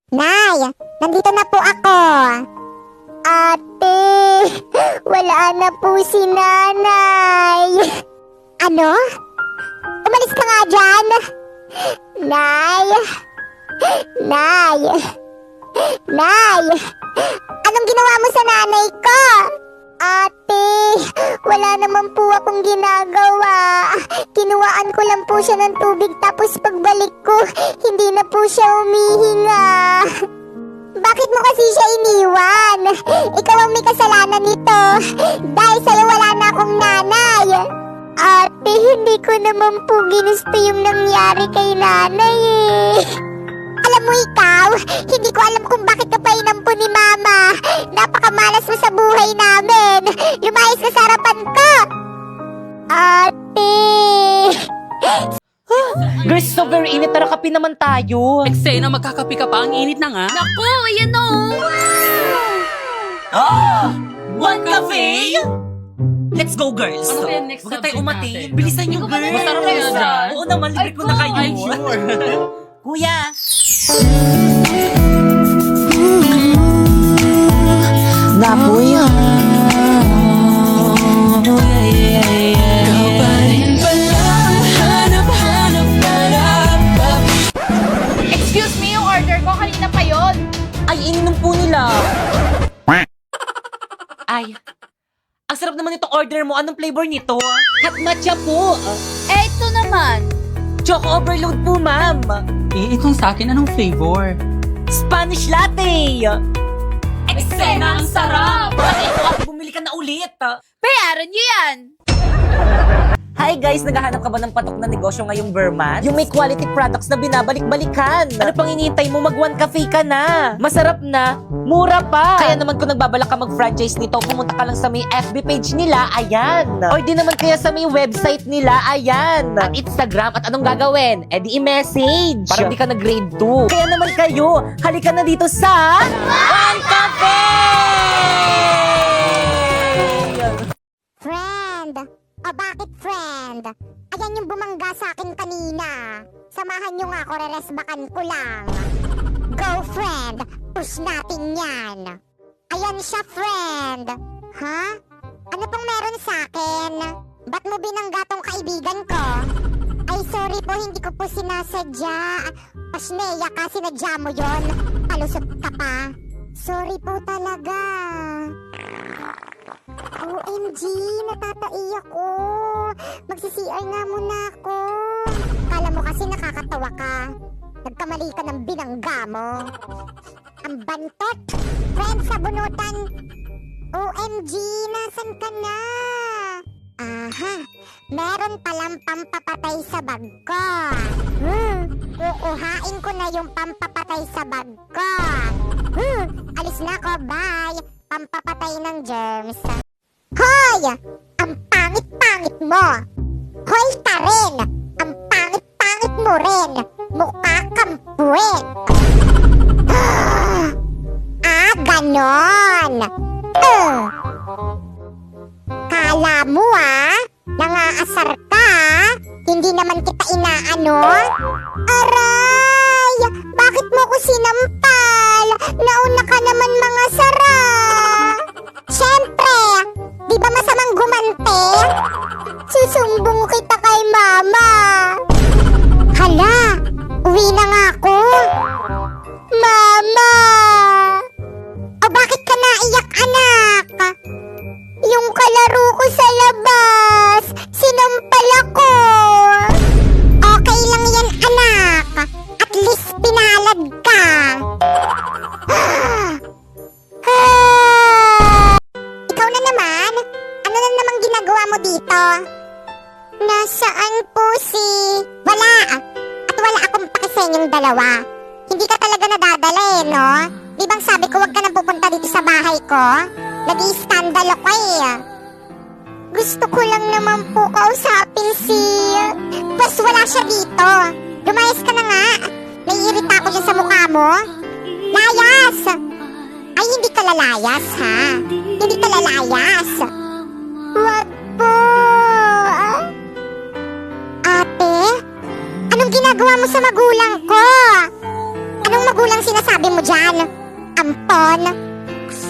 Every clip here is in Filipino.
Nay, nandito na po ako. Ate, wala na po si nanay. Ano? Umalis ka nga dyan. Nay. Nay. Nay. Anong ginawa mo sa nanay ko? Ate, wala naman po akong ginagawa. Kinuhaan ko lang po siya ng tubig tapos pagbalik ko, hindi na po siya humihinga. Bakit mo kasi siya iniwan? Ikaw ang may kasalanan nito. Dahil sa'yo wala na akong nanay. Ate, hindi ko naman po ginusto yung nangyari kay nanay eh. Alam mo ikaw, hindi ko alam kung bakit ka pa inampun ni Mama. Napakamalas mo sa buhay namin. Lumayas ka sa harapan ko. Ate. Girls, so very init. Tara, kape naman tayo. Eksena, magkakapi ka pa. Ang init na nga. Naku, ayan o! One cafe? Let's go, girls. Ano kaya next Huwag tayo subject umati. natin? Bilisan nyo, girls. Masarap kaya dyan? Oo naman, libre ko na kayo. Ay, sure. Kuya. Napoy. Excuse me, yung order ko kanina pa yon. Ay, ininom po nila. Ay, ang sarap naman itong order mo. Anong flavor nito? Hot matcha po. Eh, ito naman. Choco overload po, ma'am. Eh, itong sa akin, anong flavor? Spanish latte. Eksena, ang sarap. Ito, bumili ka na ulit. Bayaran niyo yan. Hi guys! Naghahanap ka ba ng patok na negosyo ngayong Verman? Yung may quality products na binabalik-balikan. Ano pang hinihintay mo? Mag-one cafe ka na. Masarap na, mura pa. Kaya naman kung nagbabalak ka mag-franchise nito, pumunta ka lang sa may FB page nila, ayan. Or di naman kaya sa may website nila, ayan. At Instagram, at anong gagawin? Eh di i-message. Para di ka nag-grade 2. Kaya naman kayo, halika na dito sa One Cafe! Friend. O bakit friend? Ayan yung bumangga sa akin kanina. Samahan nyo nga ako, reresbakan ko lang. Go friend, push natin yan. Ayan siya friend. Ha? Ano pong meron sa akin? Ba't mo binangga tong kaibigan ko? Ay sorry po, hindi ko po sinasadya. Pasneya ka, sinadya mo yon. Palusot ka pa. Sorry po talaga. OMG, natataiyak ko. Magsi-CR nga muna ako. Kala mo kasi nakakatawa ka. Nagkamali ka ng binangga mo. Ang bantot. Friend sa bunutan. OMG, nasan ka na? Aha, meron palang pampapatay sa bag ko. Kukuhain ko na yung pampapatay sa bag ko. Alis na ako, bye. Pampapatay ng germs. Hoy! Ang pangit-pangit mo! Hoy ka rin! Ang pangit-pangit mo rin! Mukha kang puwet! Ganon! Kala mo nangaasar ka hindi naman kita inaano? Aray! Bakit mo ko sinampal? Nauna ka naman mga sara! Siyempre! Di ba masamang gumante? Susumbong kita kay Mama! Hala! Uwi na nga ako! Mama! O bakit ka naiyak, anak? Yung kalaro ko sa labas, sinampal ako! Okay lang yan, anak! At least pinalad ka! Ikaw na naman? Ano na namang ginagawa mo dito? Nasaan po si... Wala! At wala akong pakisenyong dalawa. Hindi ka talaga nadadala no? Di bang sabi ko wag ka na pupunta dito sa bahay ko? Nag-i-scandal ako Gusto ko lang naman po kausapin si... Pues wala siya dito. Lumayas ka na nga. Naiirita ako dyan sa mukha mo. Layas! Ay, hindi ka lalayas, ha? Hindi ka lalayas. Wag po. Ate? Anong ginagawa mo sa magulang ko? Anong magulang sinasabi mo dyan? Ampon?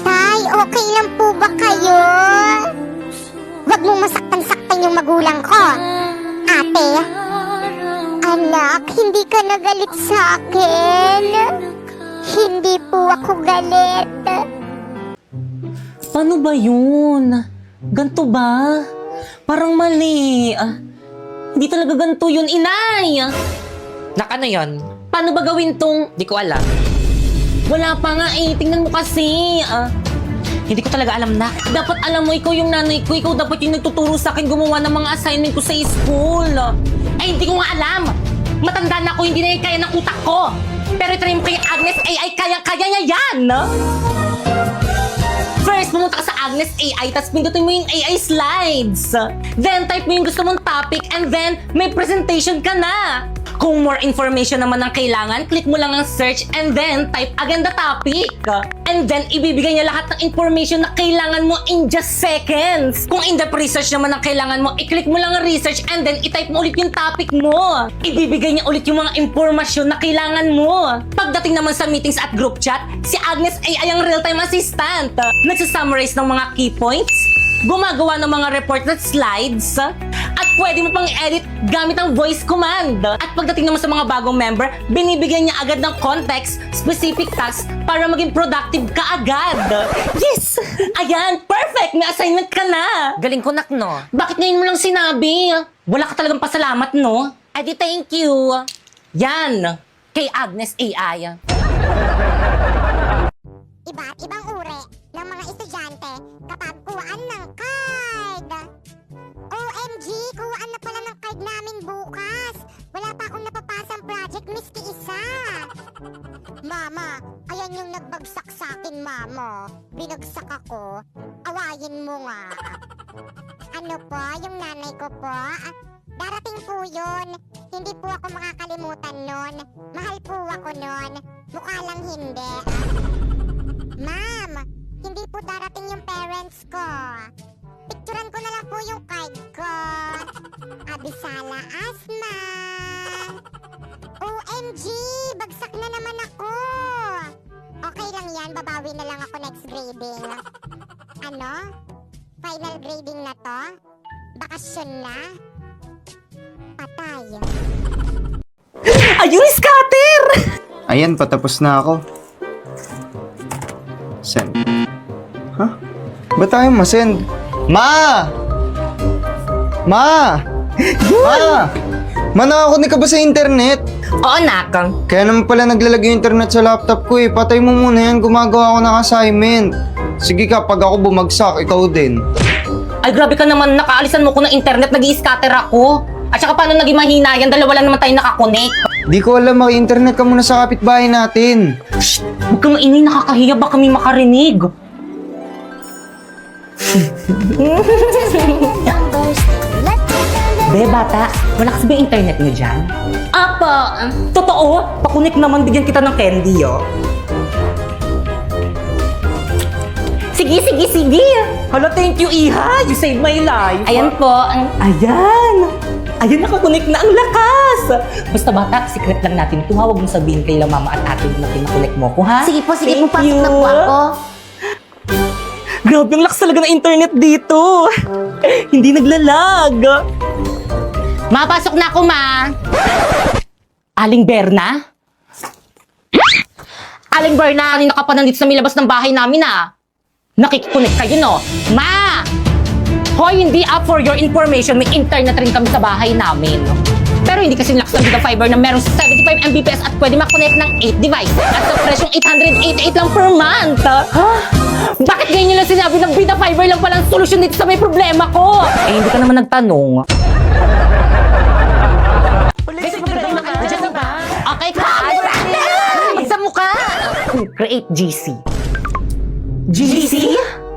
Tay, okay lang po ba kayo? Huwag mo masaktan-saktan yung magulang ko. Ate, anak, hindi ka nagalit sa akin. Hindi po ako galit. Paano ba yun? Ganto ba? Parang mali. Hindi talaga ganto yun, inay! Ano yun? Paano ba gawin tong... Di ko alam. Wala pa nga eh. Tingnan mo kasi. Hindi ko talaga alam na. Dapat alam mo, ikaw yung nanay ko. Ikaw dapat yung nagtuturo sa akin gumawa ng mga assignment ko sa school. Ay, hindi ko nga alam. Matanda na ako, hindi na yung kaya ng utak ko. Pero ito yung kay Agnes AI, kaya niya yan. First, pumunta ka sa Agnes AI, tapos pindutin mo yung AI slides. Then, type mo yung gusto mong topic, and then, may presentation ka na. Kung more information naman ang kailangan, click mo lang ang search and then type again the topic. And then, ibibigay niya lahat ng information na kailangan mo in just seconds. Kung in-depth research naman ang kailangan mo, i-click mo lang ang research and then i-type mo ulit yung topic mo. Ibibigay niya ulit yung mga impormasyon na kailangan mo. Pagdating naman sa meetings at group chat, si Agnes AI ang real-time assistant. Nagsasummarize ng mga key points, gumagawa ng mga report at slides, at pwede mo pang edit gamit ang voice command. At pagdating naman sa mga bagong member, binibigyan niya agad ng context, specific tasks para maging productive ka agad. Yes! Ayan, perfect! May assignment ka na! Galing ko, nak, no? Bakit ngayon mo lang sinabi? Wala ka talagang pasalamat, no? Edi, thank you! Yan! Kay Agnes AI. Iba't ibang uri ng mga estudyante kapag kuhaan ng card. OMG, kuhaan na pala ng card namin bukas. Wala pa akong napapasang project, miski isa. Mama, ayan yung nagbagsak sa akin, mama. Binagsak ako. Awayin mo nga. Ano po, yung nanay ko po? Darating po yun. Hindi po ako makakalimutan nun. Mahal po ako nun. Mukha lang hindi. Ma'am, hindi po darating yung parents ko. Picturean ko na lang po yung card ko. Abisala Asma. OMG, bagsak na naman ako. Okay lang yan, babawi na lang ako next grading. Ano? Final grading na to? Bakasyon na? Patay. Ayun, scatter! Ayan, patapos na ako. Send. Ha? Ba't tayo masend? Ma! Ma! Ma! Ma, nakakunik ka ba sa internet? Oo, nak. Kaya naman pala naglalag yung internet sa laptop ko eh. Patay mo muna yan, gumagawa ako ng assignment. Sige ka, pag ako bumagsak, ikaw din. Ay, grabe ka naman. Nakaalisan mo ko ng internet, nag-i-scatter ako. At saka paano naging mahina yan? Dalawa lang naman tayo nakakonek. Di ko alam, maki-internet ka muna sa kapitbahay natin. Shh! Huwag kang maingay, nakakahiya. Baka may makarinig. Be, bata, malakas ba yung internet niyo dyan? Apa, totoo? Pakunik naman, bigyan kita ng candy, oh. Sige, sige, sige. Hala, thank you, Iha. You saved my life. Ayan po. Ayan. Ayan, nakakunik na ang lakas. Basta bata, secret lang natin ito. Huwag mong sabihin kay mama at ate mo na pinakunik mo ko, ha? Sige po, sige Thank po, pasok you. na po ako. Grabe, ang lakas talaga ng internet dito. Hindi naglalag. Mapasok na ako, ma. Aling Berna? Aling Berna, kanina ka pa nandito sa may labas ng bahay namin, ah. Nakikikunik kayo, no? Ma! Hoy, hindi up for your information. May internet rin kami sa bahay namin. Pero hindi kasi lakas ng Vita Fiber na merong 75 Mbps at pwede makonect ng 8 device. At sa presyong 888 lang per month. Ha? Bakit ganyan nyo lang sinabi ng Vita Fiber lang palang solusyon dito sa may problema ko? Eh, hindi ka naman nagtanong. Okay, class. Sa mukha. Create GC. GC?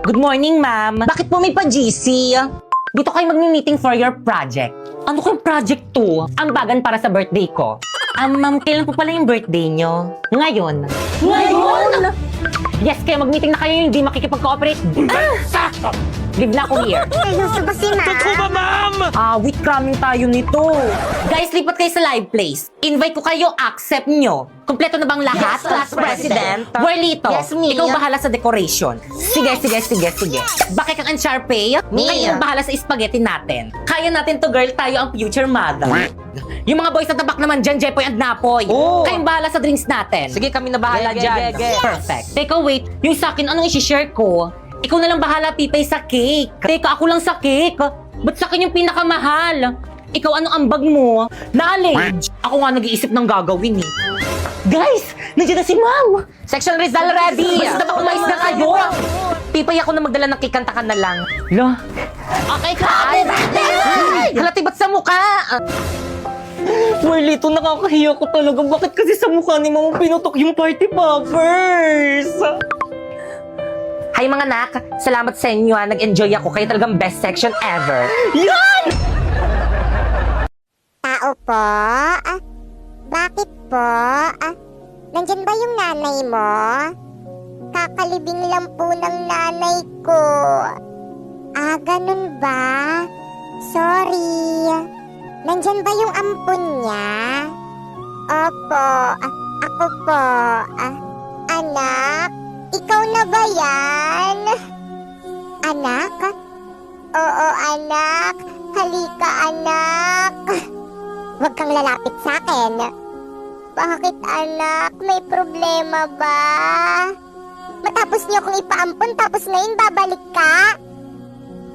Good morning, ma'am. Bakit po may pa-GC? Dito kayo magmi-meeting for your project. Ano kayong project to? Ambagan para sa birthday ko. Ma'am, kailan po pala yung birthday nyo? Ngayon. Ngayon? Yes, kaya mag-meeting na kayo, hindi makikipag-cooperate. Live na ako here. Seryoso ba si ma'am? Wait, cramming tayo nito. Guys, lipat kayo sa live place. Invite ko kayo, accept nyo. Kompleto na bang lahat? Yes, Class President. Whirlito, Yes, me. ikaw bahala sa decoration. Sige. Bakit kang Sharpay? Me. Kayo bahala sa spaghetti natin. Kaya natin to, girl. Tayo ang future mother. Yung mga boys sa tabak naman dyan, Jepoy and Napoy. Oo. Kayong bahala sa drinks natin. Sige, kami na bahala dyan. Perfect. Teka, wait. Yung sa akin, anong isi-share ko? Ikaw na lang bahala, Pipay, sa cake. Teka, ako lang sa cake. Ba't sa akin yung pinakamahal? Ikaw, anong ambag mo? Knowledge. Ako nga nag-iisip ng gagawin eh. Guys, nandiyan na si Ma'am. Section Rizal ready. Basta ba umayos na kayo? Pipay, ako na magdala ng cake, kanta ka na lang. Lo. Okay ka. Halati ba't sa mukha? Marlito, nakakahiya ko talaga. Bakit kasi sa mukha ni Mama pinutok yung party poppers? Hi mga anak, salamat sa inyo ha. Nag-enjoy ako. Kayo talagang best section ever. Yan! Tao po? Bakit po? Nandyan ba yung nanay mo? Kakalibing lang po ng nanay ko. Ganun ba? Sorry. Nandyan ba yung ampon niya? Opo, ako po. Anak, ikaw na ba yan? Anak? Oo, anak. Halika, anak. Huwag kang lalapit sa akin. Bakit, anak? May problema ba? Matapos niyo akong ipaampon, tapos ngayon babalik ka?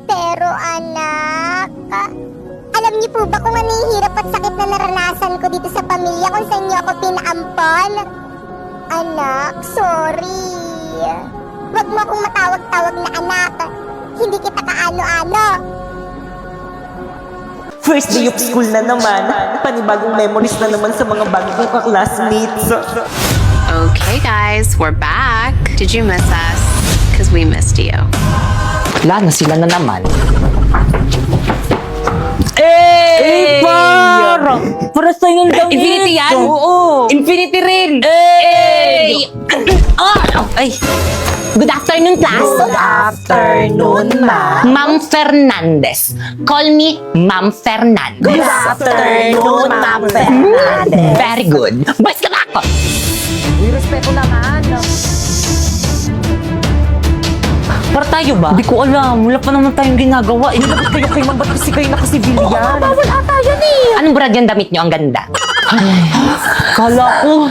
Pero, anak, alam niyo po ba kung ano yung hirap at sakit na naranasan ko dito sa pamilya kung saan niyo ako pinaampon? Anak, sorry. Huwag mo akong matawag-tawag na anak. Hindi kita kaano-ano. First day of school na naman. Panibagong memories na naman sa mga bagong classmates. Okay, guys, we're back. Did you miss us? Because we missed you. Wala na sila na naman. Eh, parang! Para sa'yo ng damit! Infinity yan? Oo! Infinity rin! Ay! Good afternoon, class! Good afternoon, ma'am! Ma'am Fernandez. Call me Ma'am Fernandez. Good afternoon, Ma'am Fernandez. Very good. Boys ka na ako! Uy, respeto naman. Para tayo ba? Hindi ko alam. Wala pa naman tayong ginagawa. Eh, dapat kayo kay Ma'am. Ba't kasi kayo naka-civilian? Bawal ata yan eh. Anong brand yan damit nyo? Ang ganda. Kala ko.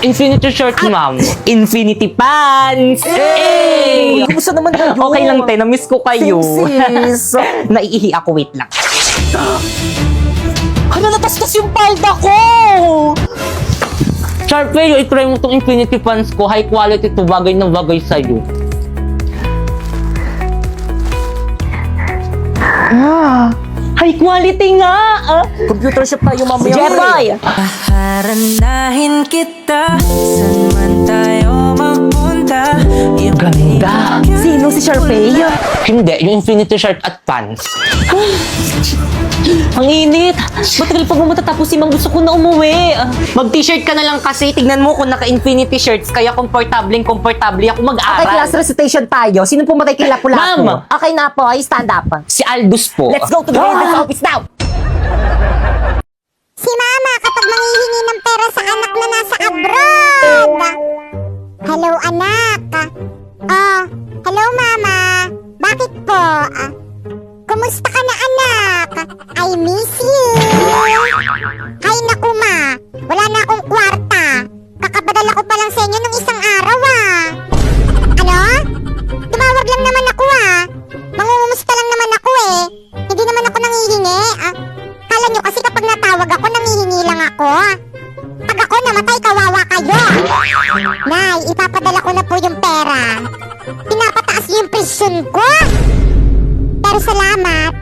Infinity shirt, ma'am. Infinity pants. Hey! Kumusta naman kayo? Okay lang, te. Na-miss ko kayo. Sis. Naiihi ako. Wait lang. Hala, natastas yung palda ko! Sharpay, i-try mo tong Infinity pants ko. High quality to. Bagay na bagay sa'yo. High quality nga! Computer shop tayo mamaya. Jeboy! Harandahin kita, saan man tayo magpunta. Ganda! Sino si Sharpay? Hindi, yung Infinity shirt at pants. Ang init! Matagal pa bumunta tapos si Mang gusto ko na umuwi. Mag-t-shirt ka na lang kasi. Tignan mo kung naka-Infinity shirts kaya komportable ako mag-aral. Okay, class recitation tayo. Sino pumatay kay Lapu-Lapu? Ma'am! Okay na po, ay stand up. Si Aldous po. Let's go to the head office now! Si mama kapag manghihingi ng pera sa anak na nasa abroad. Hello, anak. Hello, mama. Bakit po? Kumusta ka na, anak? I miss you. Hay naku, ma. Wala na akong kwarta. Kakapadala ko pa lang sa inyo nung isang araw, Ano? Tumawag lang naman ako, Mangungumusta lang naman ako, Hindi naman ako nanghihingi, Kala nyo kasi kapag natawag ako, nanghihingi lang ako. Pag ako namatay, kawawa kayo. Nay, ipapadala ko na po yung pera. Pinapataas yung presyon ko. Pero salamat.